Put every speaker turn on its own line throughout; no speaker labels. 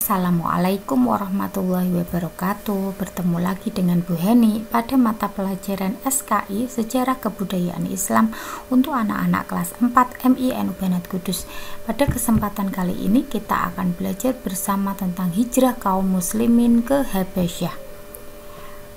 Assalamualaikum warahmatullahi wabarakatuh. Bertemu lagi dengan Bu Heni pada mata pelajaran SKI Sejarah Kebudayaan Islam untuk anak-anak kelas 4 MIN Ubanat Kudus. Pada kesempatan kali ini kita akan belajar bersama tentang hijrah kaum muslimin ke Habasyah.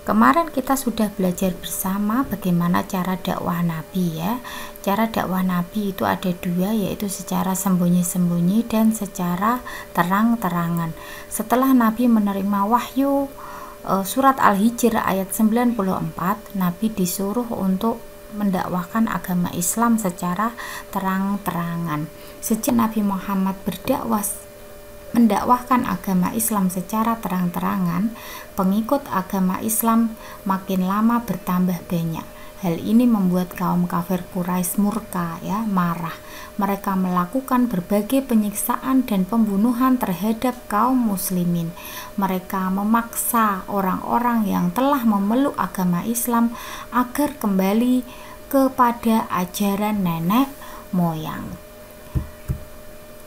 Kemarin kita sudah belajar bersama bagaimana cara dakwah Nabi ya. Cara dakwah Nabi itu ada dua, yaitu secara sembunyi-sembunyi dan secara terang-terangan. Setelah Nabi menerima wahyu surat Al-Hijr ayat 94, Nabi disuruh untuk mendakwahkan agama Islam secara terang-terangan. Sejak Nabi Muhammad mendakwahkan agama Islam secara terang-terangan, pengikut agama Islam makin lama bertambah banyak. Hal ini membuat kaum kafir Quraisy murka ya, marah. Mereka melakukan berbagai penyiksaan dan pembunuhan terhadap kaum muslimin. Mereka memaksa orang-orang yang telah memeluk agama Islam agar kembali kepada ajaran nenek moyang.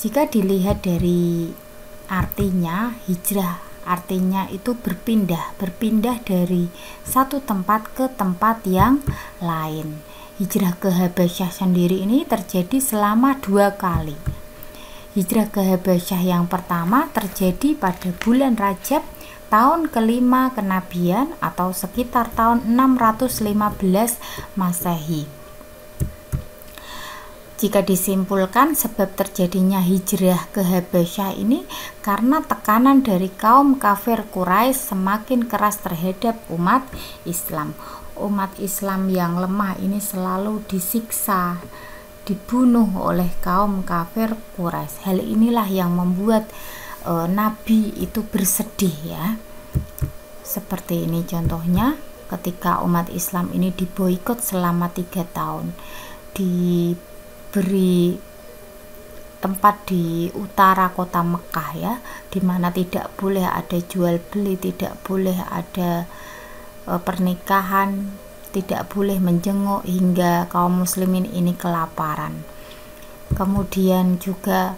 Jika dilihat dari artinya, hijrah artinya itu berpindah dari satu tempat ke tempat yang lain. Hijrah ke Habasyah sendiri ini terjadi selama 2 kali. Hijrah ke Habasyah yang pertama terjadi pada bulan Rajab tahun kelima kenabian atau sekitar tahun 615 Masehi. Jika disimpulkan, sebab terjadinya hijrah ke Habasyah ini karena tekanan dari kaum kafir Quraisy semakin keras terhadap umat Islam. Umat Islam yang lemah ini selalu disiksa, dibunuh oleh kaum kafir Quraisy. Hal inilah yang membuat Nabi itu bersedih ya. Seperti ini contohnya, ketika umat Islam ini diboikot selama 3 tahun, diberi tempat di utara kota Mekah ya, dimana tidak boleh ada jual beli, tidak boleh ada pernikahan, tidak boleh menjenguk, hingga kaum muslimin ini kelaparan. Kemudian juga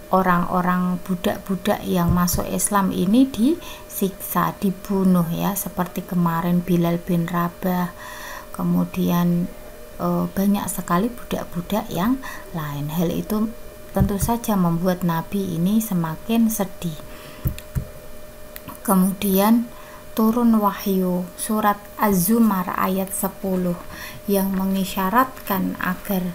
orang-orang budak-budak yang masuk Islam ini disiksa, dibunuh ya, seperti kemarin Bilal bin Rabah, kemudian banyak sekali budak-budak yang lain. Hal itu tentu saja membuat Nabi ini semakin sedih. Kemudian turun wahyu surat Az-Zumar ayat 10 yang mengisyaratkan agar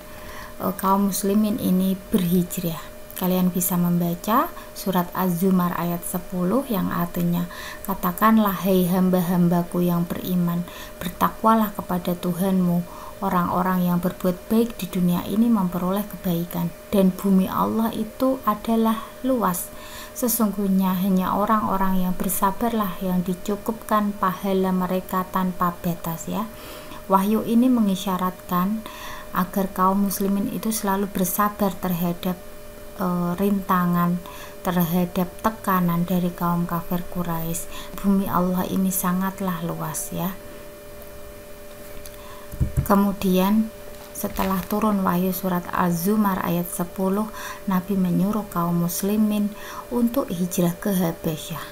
kaum muslimin ini berhijrah. Kalian bisa membaca surat Az-Zumar ayat 10 yang artinya, katakanlah hai hamba-hambaku yang beriman, bertakwalah kepada Tuhanmu. Orang-orang yang berbuat baik di dunia ini memperoleh kebaikan, dan bumi Allah itu adalah luas. Sesungguhnya hanya orang-orang yang bersabarlah yang dicukupkan pahala mereka tanpa batas ya. Wahyu ini mengisyaratkan agar kaum muslimin itu selalu bersabar terhadap rintangan, terhadap tekanan dari kaum kafir Quraisy. Bumi Allah ini sangatlah luas ya. Kemudian setelah turun wahyu surat Az-Zumar ayat 10, Nabi menyuruh kaum muslimin untuk hijrah ke Habasyah.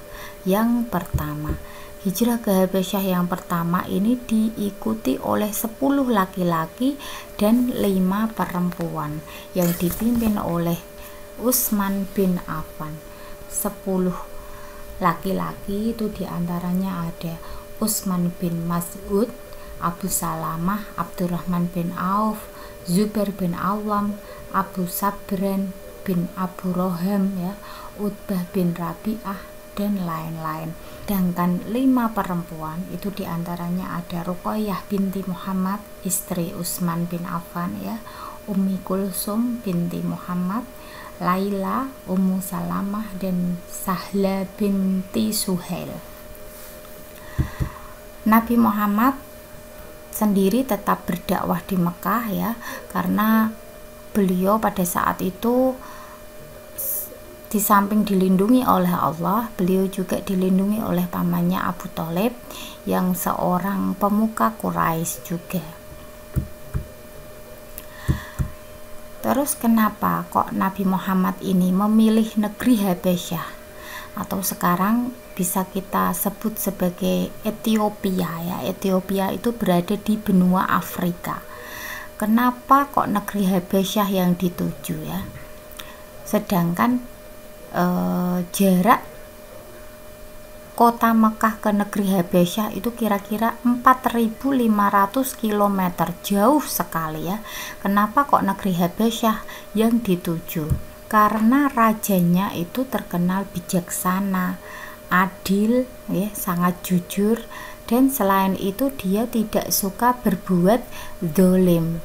Yang pertama, hijrah ke Habasyah yang pertama ini diikuti oleh 10 laki-laki dan 5 perempuan yang dipimpin oleh Utsman bin Affan. 10 laki-laki itu diantaranya ada Utsman bin Mas'ud, Abu Salamah, Abdurrahman bin Auf, Zubair bin Awam, Abu Sabran bin Abu Roham ya, Utbah bin Rabi'ah, dan lain-lain. Sedangkan 5 perempuan itu diantaranya ada Ruqayyah binti Muhammad, istri Utsman bin Affan ya, Ummi Kulsum binti Muhammad, Laila, Ummu Salamah, dan Sahla binti Suhail. Nabi Muhammad sendiri tetap berdakwah di Mekah ya, karena beliau pada saat itu di samping dilindungi oleh Allah, beliau juga dilindungi oleh pamannya Abu Thalib yang seorang pemuka Quraisy juga. Terus kenapa kok Nabi Muhammad ini memilih negeri Habasyah? atau sekarang bisa kita sebut sebagai Ethiopia ya. Ethiopia itu berada di benua Afrika. Kenapa kok negeri Habasyah yang dituju ya? Sedangkan jarak kota Mekah ke negeri Habasyah itu kira-kira 4.500 km, jauh sekali ya. Kenapa kok negeri Habasyah yang dituju? Karena rajanya itu terkenal bijaksana, adil ya, sangat jujur, dan selain itu dia tidak suka berbuat zalim.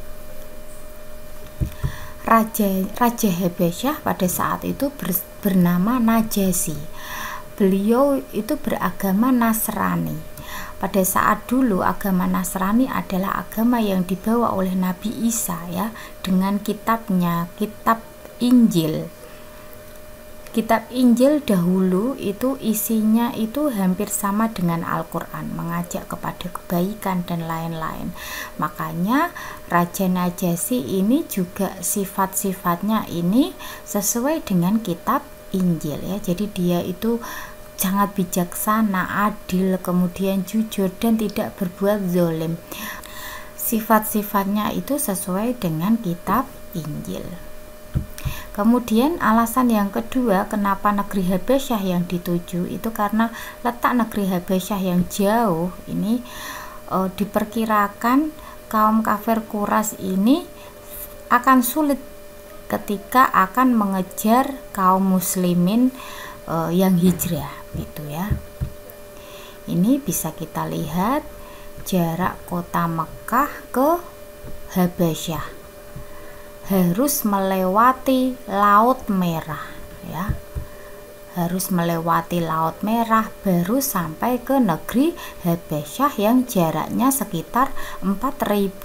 Raja Habasyah pada saat itu bernama Najasyi. Beliau itu beragama Nasrani. Pada saat dulu agama Nasrani adalah agama yang dibawa oleh Nabi Isa ya, dengan kitabnya, kitab Injil. Kitab Injil dahulu itu isinya itu hampir sama dengan Al-Quran, mengajak kepada kebaikan dan lain-lain. Makanya Raja Najasyi ini juga sifat-sifatnya ini sesuai dengan kitab Injil ya. Jadi dia itu sangat bijaksana, adil, kemudian jujur, dan tidak berbuat zalim. Sifat-sifatnya itu sesuai dengan kitab Injil. Kemudian alasan yang kedua kenapa negeri Habasyah yang dituju itu karena letak negeri Habasyah yang jauh ini diperkirakan kaum kafir Quraisy ini akan sulit ketika akan mengejar kaum muslimin yang hijrah gitu ya. Ini bisa kita lihat jarak kota Mekah ke Habasyah harus melewati Laut Merah ya, harus melewati Laut Merah baru sampai ke negeri Habasyah yang jaraknya sekitar 4.500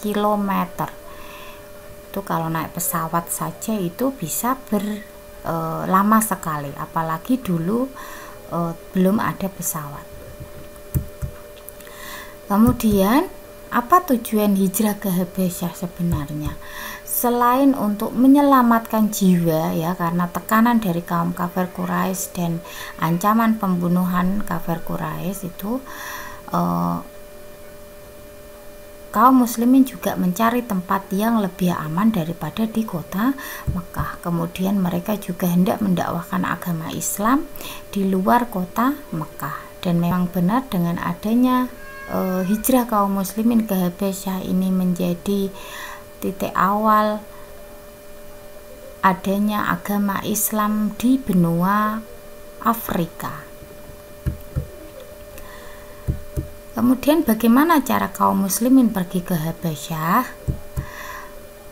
km. Itu kalau naik pesawat saja itu bisa lama sekali, apalagi dulu belum ada pesawat. Kemudian apa tujuan hijrah ke Habasyah sebenarnya? Selain untuk menyelamatkan jiwa ya, karena tekanan dari kaum kafir Quraisy dan ancaman pembunuhan kafir Quraisy itu, kaum muslimin juga mencari tempat yang lebih aman daripada di kota Mekah. Kemudian mereka juga hendak mendakwahkan agama Islam di luar kota Mekah. Dan memang benar dengan adanya hijrah kaum muslimin ke Habasyah ini menjadi titik awal adanya agama Islam di benua Afrika. Kemudian bagaimana cara kaum muslimin pergi ke Habasyah?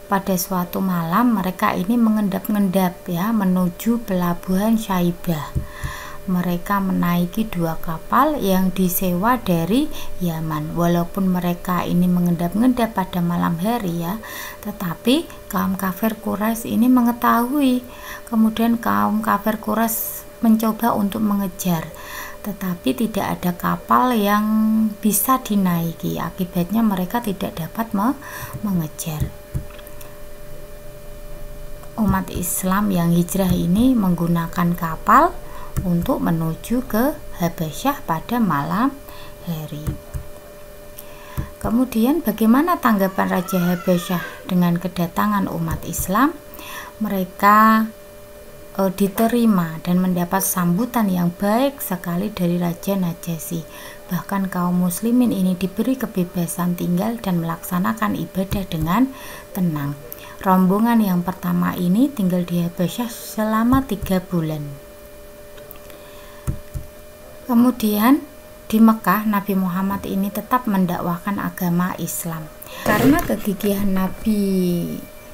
Pada suatu malam mereka ini mengendap-endap ya menuju pelabuhan Syaibah. Mereka menaiki 2 kapal yang disewa dari Yaman. Walaupun mereka ini mengendap-endap pada malam hari ya, tetapi kaum kafir Quraisy ini mengetahui. Kemudian kaum kafir Quraisy mencoba untuk mengejar, tetapi tidak ada kapal yang bisa dinaiki. Akibatnya mereka tidak dapat mengejar. Umat Islam yang hijrah ini menggunakan kapal untuk menuju ke Habasyah pada malam hari. Kemudian bagaimana tanggapan Raja Habasyah dengan kedatangan umat Islam? Mereka diterima dan mendapat sambutan yang baik sekali dari Raja Najasyi. Bahkan kaum muslimin ini diberi kebebasan tinggal dan melaksanakan ibadah dengan tenang. Rombongan yang pertama ini tinggal di Habasyah selama 3 bulan. Kemudian di Mekah Nabi Muhammad ini tetap mendakwahkan agama Islam. Karena kegigihan Nabi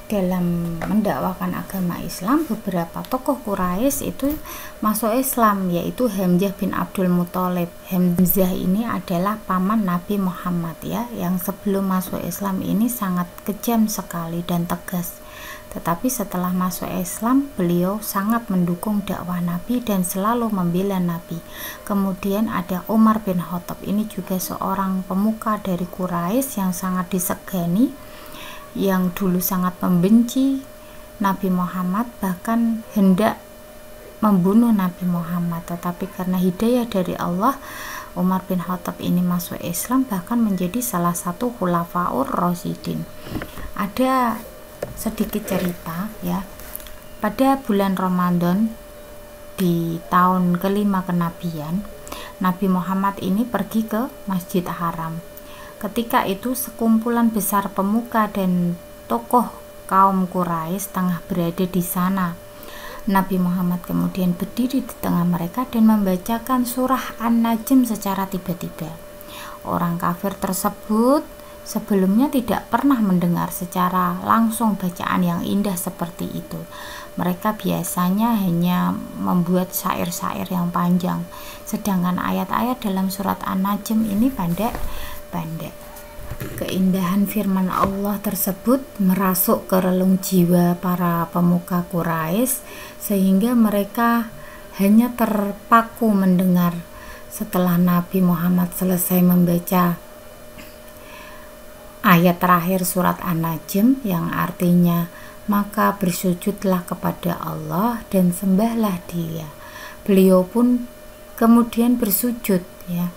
dalam mendakwahkan agama Islam, beberapa tokoh Quraisy itu masuk Islam, yaitu Hamzah bin Abdul Muthalib. Hamzah ini adalah paman Nabi Muhammad ya, yang sebelum masuk Islam ini sangat kejam sekali dan tegas. Tetapi setelah masuk Islam, beliau sangat mendukung dakwah Nabi dan selalu membela Nabi. Kemudian ada Umar bin Khattab, ini juga seorang pemuka dari Quraisy yang sangat disegani, yang dulu sangat membenci Nabi Muhammad, bahkan hendak membunuh Nabi Muhammad, tetapi karena hidayah dari Allah, Umar bin Khattab ini masuk Islam, bahkan menjadi salah satu khulafaur rasyidin. Ada sedikit cerita ya, pada bulan Ramadan di tahun kelima kenabian, Nabi Muhammad ini pergi ke Masjid Haram. Ketika itu sekumpulan besar pemuka dan tokoh kaum Quraisy tengah berada di sana. Nabi Muhammad kemudian berdiri di tengah mereka dan membacakan surah An-Najm secara tiba-tiba. Orang kafir tersebut sebelumnya tidak pernah mendengar secara langsung bacaan yang indah seperti itu. Mereka biasanya hanya membuat syair-syair yang panjang, sedangkan ayat-ayat dalam surat An-Najm ini pendek. Keindahan firman Allah tersebut merasuk ke relung jiwa para pemuka Quraisy sehingga mereka hanya terpaku mendengar. Setelah Nabi Muhammad selesai membaca ayat terakhir surat An-Najm yang artinya maka bersujudlah kepada Allah dan sembahlah Dia. Beliau pun kemudian bersujud ya.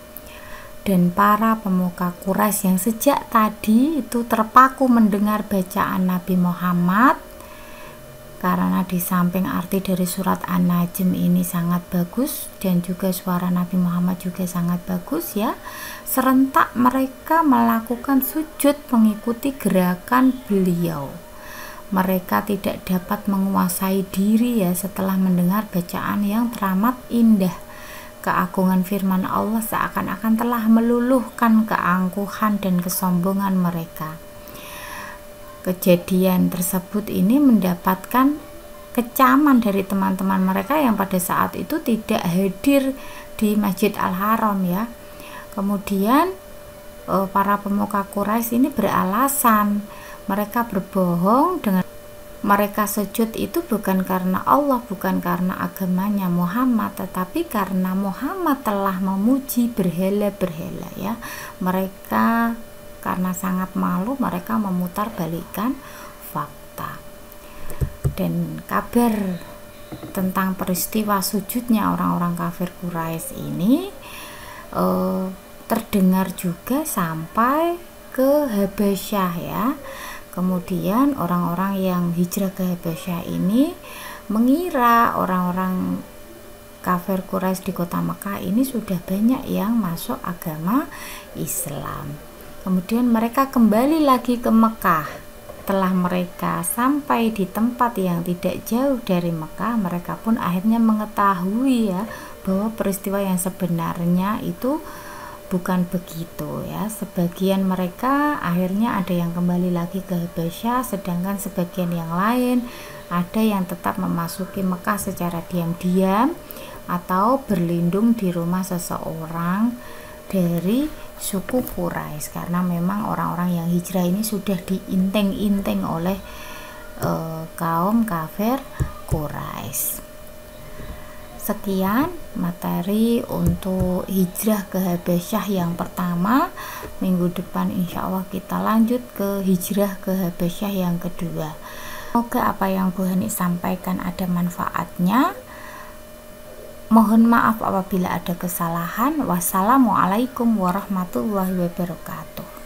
Dan para pemuka Quraisy yang sejak tadi itu terpaku mendengar bacaan Nabi Muhammad, karena di samping arti dari surat An-Najm ini sangat bagus dan juga suara Nabi Muhammad juga sangat bagus ya, serentak mereka melakukan sujud mengikuti gerakan beliau. Mereka tidak dapat menguasai diri ya setelah mendengar bacaan yang teramat indah. Keagungan firman Allah seakan-akan telah meluluhkan keangkuhan dan kesombongan mereka. Kejadian tersebut ini mendapatkan kecaman dari teman-teman mereka yang pada saat itu tidak hadir di Masjid Al-Haram ya. Kemudian para pemuka Quraisy ini beralasan mereka berbohong dengan mereka sujud itu bukan karena Allah, bukan karena agamanya Muhammad, tetapi karena Muhammad telah memuji berhala-berhala ya. Mereka karena sangat malu, mereka memutarbalikkan fakta. Dan kabar tentang peristiwa sujudnya orang-orang kafir Quraisy ini terdengar juga sampai ke Habasyah ya. Kemudian orang-orang yang hijrah ke Habasyah ini mengira orang-orang kafir Quraisy di kota Mekah ini sudah banyak yang masuk agama Islam. Kemudian mereka kembali lagi ke Mekah. Setelah mereka sampai di tempat yang tidak jauh dari Mekah, mereka pun akhirnya mengetahui ya bahwa peristiwa yang sebenarnya itu bukan begitu ya. Sebagian mereka akhirnya ada yang kembali lagi ke Habasyah, sedangkan sebagian yang lain ada yang tetap memasuki Mekah secara diam-diam atau berlindung di rumah seseorang dari suku Quraisy, karena memang orang-orang yang hijrah ini sudah diinteng-inteng oleh kaum kafir Quraisy. Sekian materi untuk hijrah ke Habasyah yang pertama. Minggu depan insya Allah kita lanjut ke hijrah ke Habasyah yang kedua. Semoga apa yang Bu Hani sampaikan ada manfaatnya. Mohon maaf apabila ada kesalahan. Wassalamualaikum warahmatullahi wabarakatuh.